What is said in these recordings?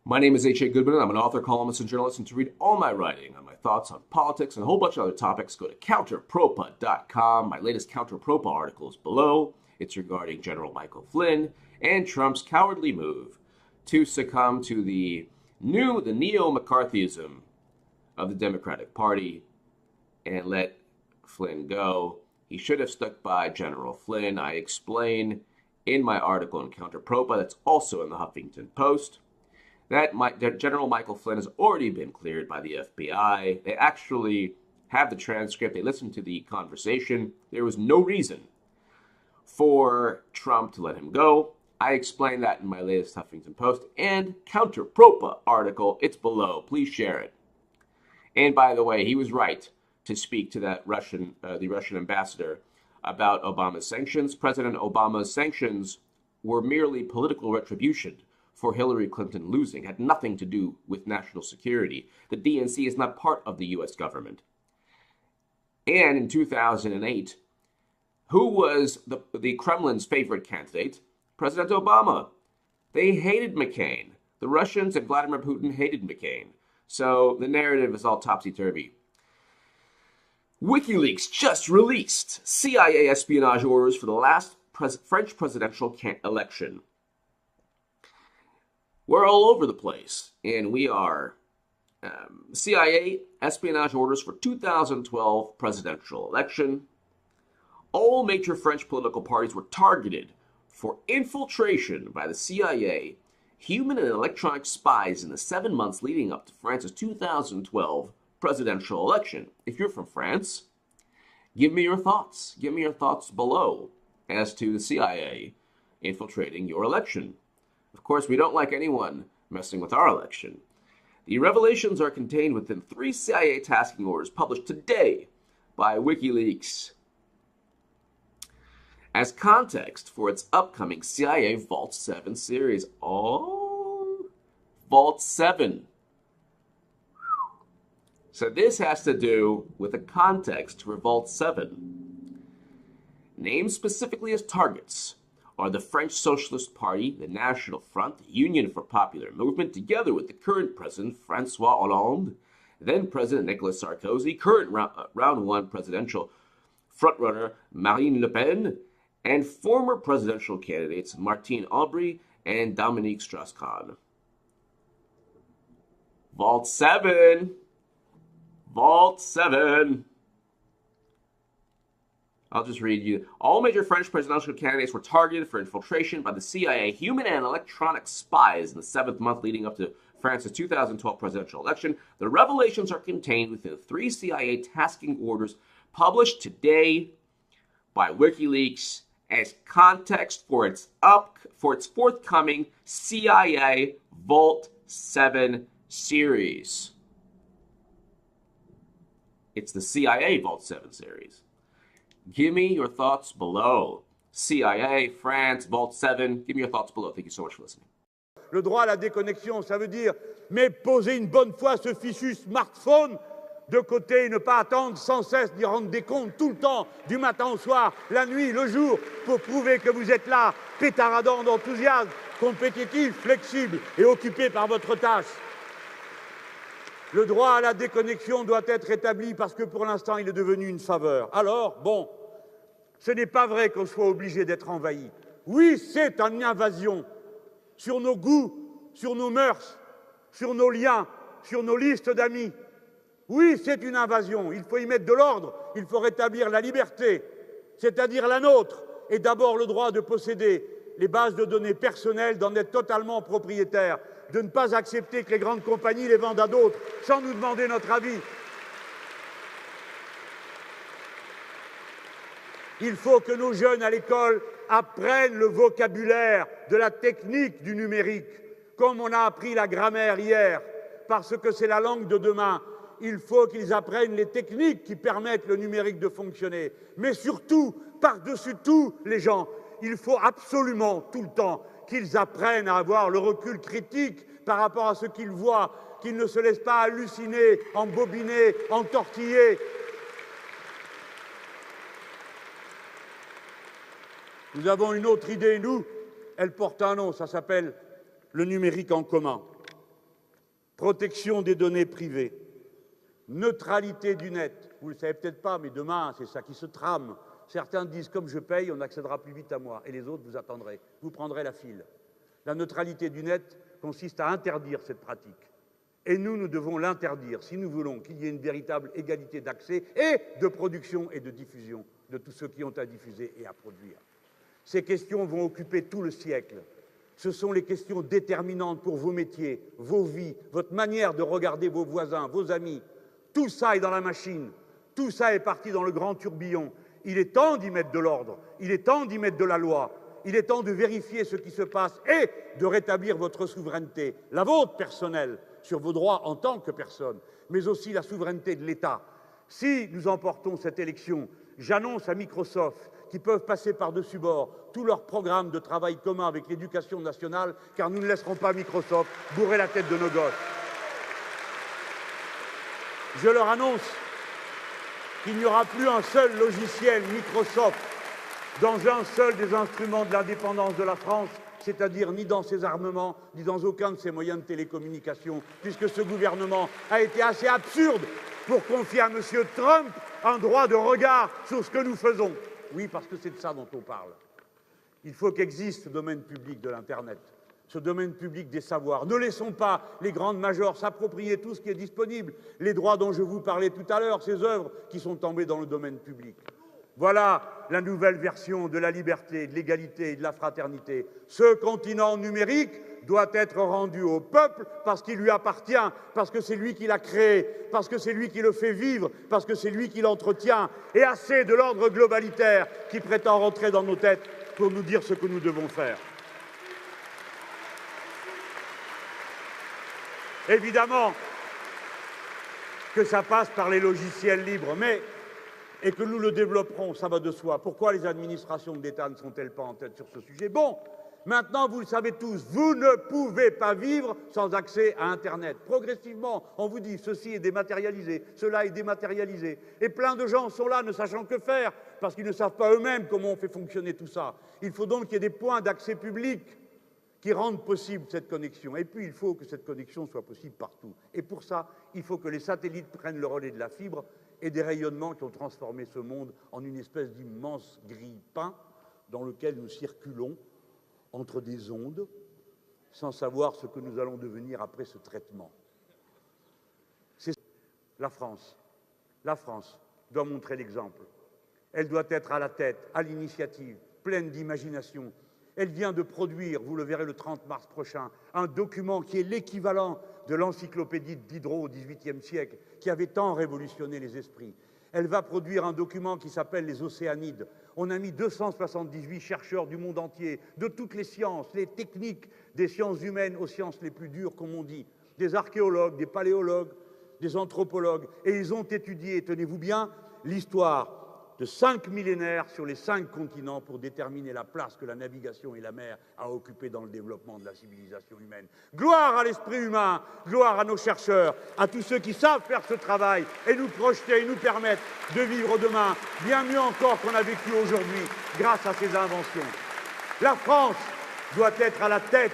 My name is H.A. Goodman, and I'm an author, columnist, and journalist. And to read all my writing on my thoughts on politics and a whole bunch of other topics, go to counterpropa.com. My latest Counterpropa article is below. It's regarding General Michael Flynn and Trump's cowardly move to succumb to the neo-McCarthyism of the Democratic Party and let Flynn go. He should have stuck by General Flynn. I explain in my article in Counterpropa, that's also in the Huffington Post, that General Michael Flynn has already been cleared by the FBI. They actually have the transcript. They listened to the conversation. There was no reason for Trump to let him go. I explain that in my latest Huffington Post and Counterpropa article. It's below. Please share it. And by the way, he was right to speak to that the Russian ambassador about Obama's sanctions. President Obama's sanctions were merely political retribution for Hillary Clinton losing, had nothing to do with national security. The DNC is not part of the U.S. government. And in 2008, who was the Kremlin's favorite candidate? President Obama. They hated McCain. The Russians and Vladimir Putin hated McCain. So the narrative is all topsy-turvy. WikiLeaks just released CIA espionage orders for the last French presidential election. We're all over the place, and we are. CIA espionage orders for 2012 presidential election. All major French political parties were targeted for infiltration by the CIA, human and electronic spies in the 7 months leading up to France's 2012 presidential election. If you're from France, give me your thoughts. Give me your thoughts below as to the CIA infiltrating your election. Of course, we don't like anyone messing with our election. The revelations are contained within 3 CIA tasking orders published today by WikiLeaks as context for its upcoming CIA Vault 7 series. Oh, Vault 7. So this has to do with the context for Vault 7. Named specifically as targets are the French Socialist Party, the National Front, the Union for Popular Movement, together with the current president, François Hollande, then President Nicolas Sarkozy, current round 1 presidential frontrunner Marine Le Pen, and former presidential candidates Martine Aubry and Dominique Strauss-Kahn. Vault 7. Vault 7. I'll just read you. All major French presidential candidates were targeted for infiltration by the CIA, human and electronic spies in the 7th month leading up to France's 2012 presidential election. The revelations are contained within 3 CIA tasking orders published today by WikiLeaks as context for its forthcoming CIA Vault 7 series. It's the CIA Vault 7 series. Give me your thoughts below. CIA, France, Vault 7. Give me your thoughts below. Thank you so much for listening. Le droit à la déconnexion, ça veut dire, mais poser une bonne fois ce fichu smartphone de côté et ne pas attendre sans cesse d'y rendre des comptes tout le temps, du matin au soir, la nuit, le jour, pour prouver que vous êtes là, pétaradant d'enthousiasme, compétitif, flexible et occupé par votre tâche. Le droit à la déconnexion doit être établi parce que pour l'instant, il est devenu une faveur. Alors, bon, ce n'est pas vrai qu'on soit obligé d'être envahi. Oui, c'est une invasion sur nos goûts, sur nos mœurs, sur nos liens, sur nos listes d'amis. Oui, c'est une invasion. Il faut y mettre de l'ordre. Il faut rétablir la liberté, c'est-à-dire la nôtre, et d'abord le droit de posséder les bases de données personnelles, d'en être totalement propriétaire, de ne pas accepter que les grandes compagnies les vendent à d'autres sans nous demander notre avis. Il faut que nos jeunes à l'école apprennent le vocabulaire de la technique du numérique, comme on a appris la grammaire hier, parce que c'est la langue de demain. Il faut qu'ils apprennent les techniques qui permettent le numérique de fonctionner. Mais surtout, par-dessus tout, les gens, il faut absolument tout le temps qu'ils apprennent à avoir le recul critique par rapport à ce qu'ils voient, qu'ils ne se laissent pas halluciner, embobiner, entortiller. Nous avons une autre idée, nous, elle porte un nom, ça s'appelle le numérique en commun. protection des données privées, neutralité du net. Vous ne le savez peut-être pas, mais demain, c'est ça qui se trame. Certains disent, comme je paye, on accédera plus vite à moi. Et les autres, vous attendrez. Vous prendrez la file. La neutralité du net consiste à interdire cette pratique. Et nous devons l'interdire si nous voulons qu'il y ait une véritable égalité d'accès et de production et de diffusion de tous ceux qui ont à diffuser et à produire. Ces questions vont occuper tout le siècle. Ce sont les questions déterminantes pour vos métiers, vos vies, votre manière de regarder vos voisins, vos amis. Tout ça est dans la machine. Tout ça est parti dans le grand tourbillon. Il est temps d'y mettre de l'ordre. Il est temps d'y mettre de la loi. Il est temps de vérifier ce qui se passe et de rétablir votre souveraineté, la vôtre personnelle, sur vos droits en tant que personne, mais aussi la souveraineté de l'État. Si nous emportons cette élection, j'annonce à Microsoft qu'ils peuvent passer par-dessus bord tous leurs programmes de travail commun avec l'éducation nationale, car nous ne laisserons pas Microsoft bourrer la tête de nos gosses. Je leur annonce qu'il n'y aura plus un seul logiciel Microsoft dans un seul des instruments de l'indépendance de la France, c'est-à-dire ni dans ses armements, ni dans aucun de ses moyens de télécommunication, puisque ce gouvernement a été assez absurde pour confier à M. Trump un droit de regard sur ce que nous faisons. Oui, parce que c'est de ça dont on parle. Il faut qu'existe ce domaine public de l'Internet, ce domaine public des savoirs. Ne laissons pas les grandes majors s'approprier tout ce qui est disponible, les droits dont je vous parlais tout à l'heure, ces œuvres qui sont tombées dans le domaine public. Voilà la nouvelle version de la liberté, de l'égalité et de la fraternité. Ce continent numérique doit être rendu au peuple parce qu'il lui appartient, parce que c'est lui qui l'a créé, parce que c'est lui qui le fait vivre, parce que c'est lui qui l'entretient, et assez de l'ordre globalitaire qui prétend rentrer dans nos têtes pour nous dire ce que nous devons faire. Évidemment que ça passe par les logiciels libres, et que nous le développerons, ça va de soi. Pourquoi les administrations d'État ne sont-elles pas en tête sur ce sujet? Bon, maintenant, vous le savez tous, vous ne pouvez pas vivre sans accès à Internet. Progressivement, on vous dit ceci est dématérialisé, cela est dématérialisé. Et plein de gens sont là ne sachant que faire, parce qu'ils ne savent pas eux-mêmes comment on fait fonctionner tout ça. Il faut donc qu'il y ait des points d'accès public qui rendent possible cette connexion. Et puis, il faut que cette connexion soit possible partout. Et pour ça, il faut que les satellites prennent le relais de la fibre et des rayonnements qui ont transformé ce monde en une espèce d'immense grille-pain dans lequel nous circulons entre des ondes sans savoir ce que nous allons devenir après ce traitement. C'est la France. La France doit montrer l'exemple. Elle doit être à la tête, à l'initiative, pleine d'imagination. Elle vient de produire, vous le verrez le 30 mars prochain, un document qui est l'équivalent de l'encyclopédie de Diderot au XVIIIe siècle, qui avait tant révolutionné les esprits. Elle va produire un document qui s'appelle les Océanides. On a mis 278 chercheurs du monde entier, de toutes les sciences, les techniques, des sciences humaines aux sciences les plus dures, comme on dit, des archéologues, des paléologues, des anthropologues, et ils ont étudié, tenez-vous bien, l'histoire de 5 millénaires sur les 5 continents pour déterminer la place que la navigation et la mer a occupée dans le développement de la civilisation humaine. Gloire à l'esprit humain, gloire à nos chercheurs, à tous ceux qui savent faire ce travail et nous projeter et nous permettre de vivre demain bien mieux encore qu'on a vécu aujourd'hui grâce à ces inventions. La France doit être à la tête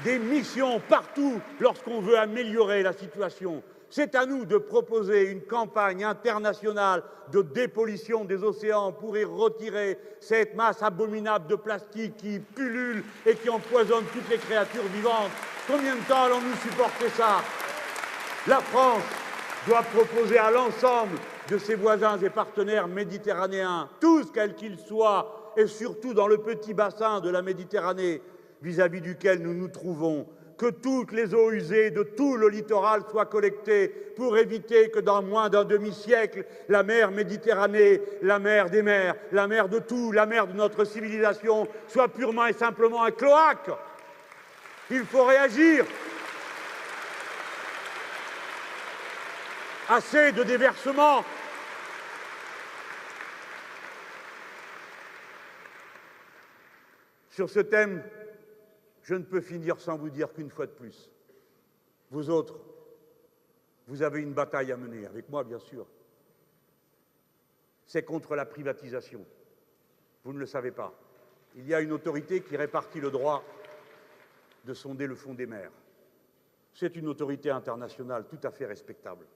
des missions partout lorsqu'on veut améliorer la situation. C'est à nous de proposer une campagne internationale de dépollution des océans pour y retirer cette masse abominable de plastique qui pullule et qui empoisonne toutes les créatures vivantes. Combien de temps allons-nous supporter ça? La France doit proposer à l'ensemble de ses voisins et partenaires méditerranéens, tous quels qu'ils soient, et surtout dans le petit bassin de la Méditerranée vis-à-vis duquel nous nous trouvons, que toutes les eaux usées de tout le littoral soient collectées pour éviter que dans moins d'un demi-siècle, la mer Méditerranée, la mer des mers, la mer de tout, la mer de notre civilisation, soit purement et simplement un cloaque. Il faut réagir. Assez de déversement. Sur ce thème, je ne peux finir sans vous dire qu'une fois de plus, vous autres, vous avez une bataille à mener, avec moi bien sûr. C'est contre la privatisation. Vous ne le savez pas. Il y a une autorité qui répartit le droit de sonder le fond des mers. c'est une autorité internationale tout à fait respectable.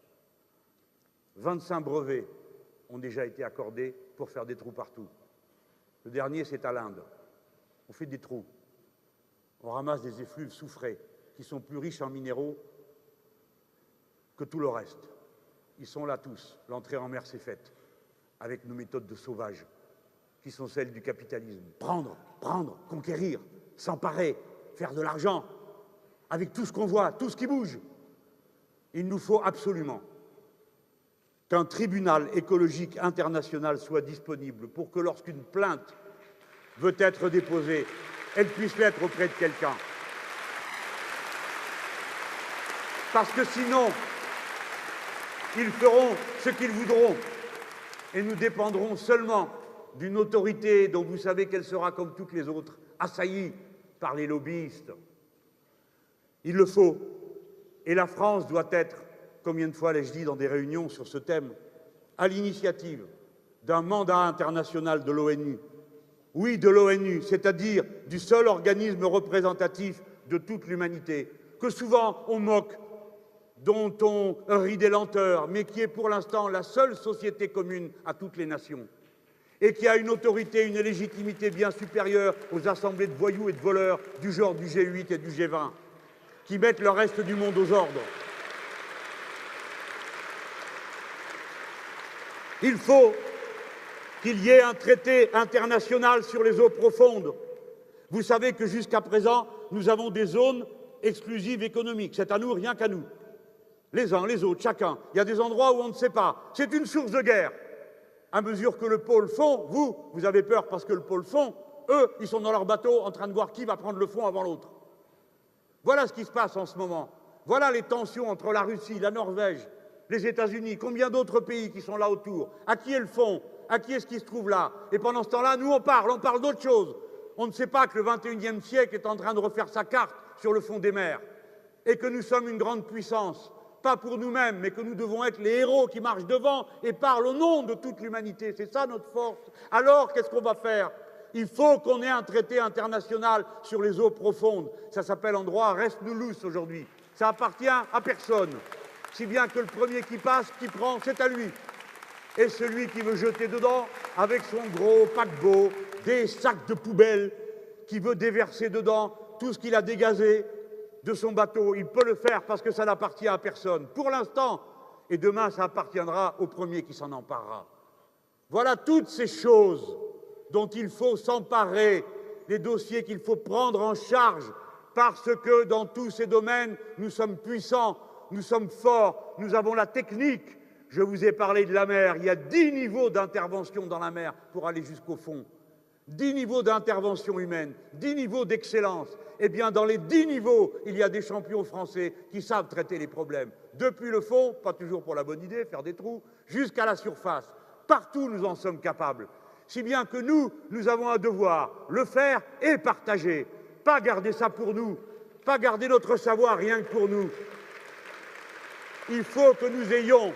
25 brevets ont déjà été accordés pour faire des trous partout. Le dernier, c'est à l'Inde. On fait des trous. On ramasse des effluves soufrés qui sont plus riches en minéraux que tout le reste. Ils sont là tous. L'entrée en mer s'est faite avec nos méthodes de sauvage qui sont celles du capitalisme. Prendre, conquérir, s'emparer, faire de l'argent avec tout ce qu'on voit, tout ce qui bouge. Il nous faut absolument qu'un tribunal écologique international soit disponible pour que lorsqu'une plainte veut être déposée, elle puisse l'être auprès de quelqu'un. Parce que sinon, ils feront ce qu'ils voudront et nous dépendrons seulement d'une autorité dont vous savez qu'elle sera comme toutes les autres, assaillie par les lobbyistes. Il le faut. Et la France doit être, combien de fois l'ai-je dit dans des réunions sur ce thème, à l'initiative d'un mandat international de l'ONU. Oui, de l'ONU, c'est-à-dire du seul organisme représentatif de toute l'humanité, que souvent on moque, dont on rit des lenteurs, mais qui est pour l'instant la seule société commune à toutes les nations, et qui a une autorité, une légitimité bien supérieure aux assemblées de voyous et de voleurs du genre du G8 et du G20, qui mettent le reste du monde aux ordres. Il faut qu'il y ait un traité international sur les eaux profondes. Vous savez que jusqu'à présent, nous avons des zones exclusives économiques. C'est à nous, rien qu'à nous. Les uns, les autres, chacun. Il y a des endroits où on ne sait pas. C'est une source de guerre. À mesure que le pôle fond, vous avez peur parce que le pôle fond, eux, ils sont dans leur bateau en train de voir qui va prendre le fond avant l'autre. Voilà ce qui se passe en ce moment. Voilà les tensions entre la Russie, la Norvège, les États-Unis, combien d'autres pays qui sont là autour. À qui est le fond? À qui est-ce qui se trouve là? Et pendant ce temps-là, nous, on parle d'autre chose. On ne sait pas que le XXIe siècle est en train de refaire sa carte sur le fond des mers et que nous sommes une grande puissance. Pas pour nous-mêmes, mais que nous devons être les héros qui marchent devant et parlent au nom de toute l'humanité. C'est ça notre force. Alors, qu'est-ce qu'on va faire? Il faut qu'on ait un traité international sur les eaux profondes. Ça s'appelle en droit res nullus aujourd'hui. Ça appartient à personne. Si bien que le premier qui passe, qui prend, c'est à lui. Et celui qui veut jeter dedans, avec son gros paquebot, des sacs de poubelle, qui veut déverser dedans tout ce qu'il a dégazé de son bateau, il peut le faire parce que ça n'appartient à personne. Pour l'instant, et demain, ça appartiendra au premier qui s'en emparera. Voilà toutes ces choses dont il faut s'emparer, les dossiers qu'il faut prendre en charge, parce que dans tous ces domaines, nous sommes puissants, nous sommes forts, nous avons la technique. Je vous ai parlé de la mer, il y a 10 niveaux d'intervention dans la mer pour aller jusqu'au fond. 10 niveaux d'intervention humaine, 10 niveaux d'excellence. Eh bien, dans les 10 niveaux, il y a des champions français qui savent traiter les problèmes. Depuis le fond, pas toujours pour la bonne idée, faire des trous, jusqu'à la surface. Partout, nous en sommes capables. Si bien que nous avons un devoir, le faire et partager. Pas garder ça pour nous, pas garder notre savoir rien que pour nous. Il faut que nous ayons,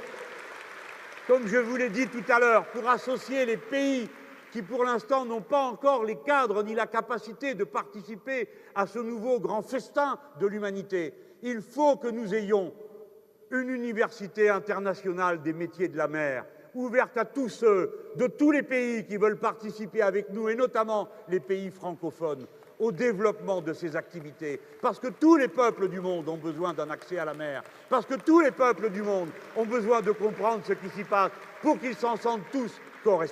comme je vous l'ai dit tout à l'heure, pour associer les pays qui, pour l'instant, n'ont pas encore les cadres ni la capacité de participer à ce nouveau grand festin de l'humanité. Il faut que nous ayons une université internationale des métiers de la mer, ouverte à tous ceux de tous les pays qui veulent participer avec nous, et notamment les pays francophones, au développement de ces activités. Parce que tous les peuples du monde ont besoin d'un accès à la mer. Parce que tous les peuples du monde ont besoin de comprendre ce qui s'y passe pour qu'ils s'en sentent tous correspondants.